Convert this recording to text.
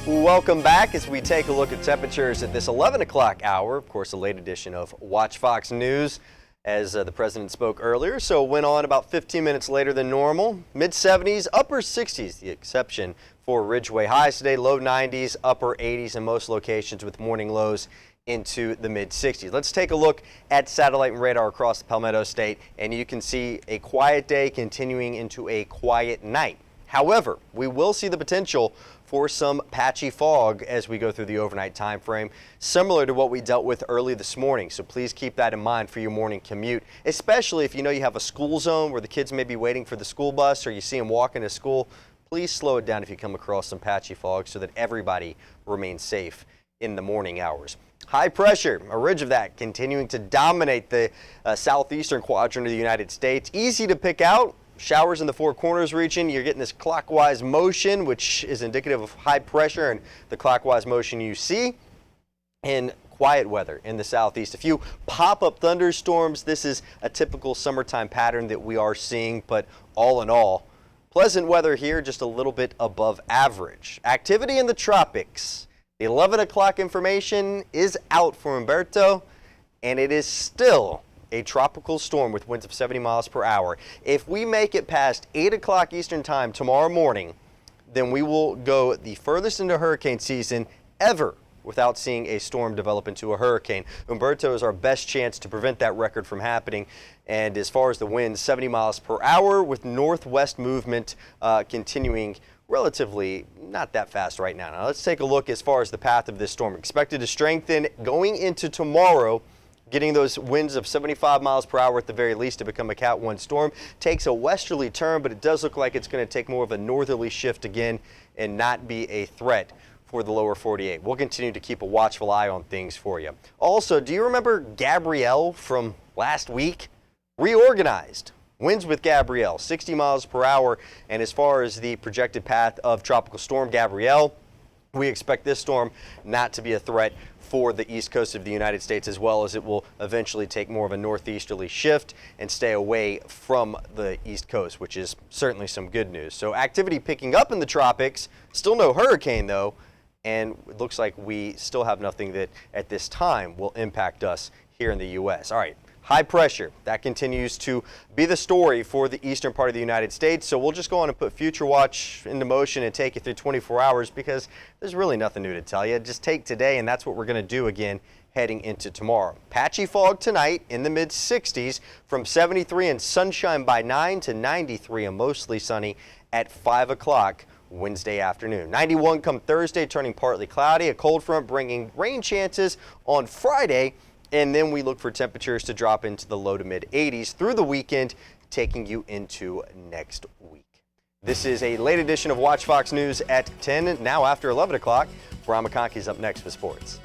Welcome back as we take a look at temperatures at this 11 o'clock hour. Of course, a late edition of Watch Fox News as the president spoke earlier. So it went on about 15 minutes later than normal. Mid-70s, upper 60s, the exception for Ridgeway. Highs today, low 90s, upper 80s in most locations with morning lows into the mid-60s. Let's take a look at satellite and radar across the Palmetto State, and you can see a quiet day continuing into a quiet night. However, we will see the potential for some patchy fog as we go through the overnight time frame, similar to what we dealt with early this morning. So please keep that in mind for your morning commute, especially if you know you have a school zone where the kids may be waiting for the school bus or you see them walking to school. Please slow it down if you come across some patchy fog so that everybody remains safe in the morning hours. High pressure, a ridge of that continuing to dominate the southeastern quadrant of the United States. Easy to pick out. Showers in the Four Corners region. You're getting this clockwise motion, which is indicative of high pressure and the clockwise motion you see. And quiet weather in the southeast. A few pop-up thunderstorms. This is a typical summertime pattern that we are seeing, but all in all, pleasant weather here, just a little bit above average. Activity in the tropics. The 11 o'clock information is out for Humberto, and it is still a tropical storm with winds of 70 miles per hour. If we make it past 8 o'clock Eastern time tomorrow morning, then we will go the furthest into hurricane season ever without seeing a storm develop into a hurricane. Humberto is our best chance to prevent that record from happening. And as far as the winds, 70 miles per hour with northwest movement continuing relatively not that fast right now. Now let's take a look as far as the path of this storm. Expected to strengthen going into tomorrow, getting those winds of 75 miles per hour at the very least to become a Cat 1 storm. Takes a westerly turn, but it does look like it's going to take more of a northerly shift again and not be a threat for the lower 48. We'll continue to keep a watchful eye on things for you. Also, do you remember Gabrielle from last week? Reorganized. Winds with Gabrielle, 60 miles per hour. And as far as the projected path of Tropical Storm Gabrielle, we expect this storm not to be a threat for the east coast of the United States, as well as it will eventually take more of a northeasterly shift and stay away from the east coast, which is certainly some good news. So activity picking up in the tropics, still no hurricane though, and it looks like we still have nothing that at this time will impact us here in the U.S. All right. High pressure, that continues to be the story for the eastern part of the United States. So we'll just go on and put Future Watch into motion and take you through 24 hours because there's really nothing new to tell you. Just take today, and that's what we're going to do again heading into tomorrow. Patchy fog tonight in the mid-60s from 73 and sunshine by 9 to 93 and mostly sunny at 5 o'clock Wednesday afternoon. 91 come Thursday, turning partly cloudy. A cold front bringing rain chances on Friday. And then we look for temperatures to drop into the low to mid 80s through the weekend, taking you into next week. This is a late edition of Watch Fox News at 10, now after 11 o'clock. Brian McConkey's up next with sports.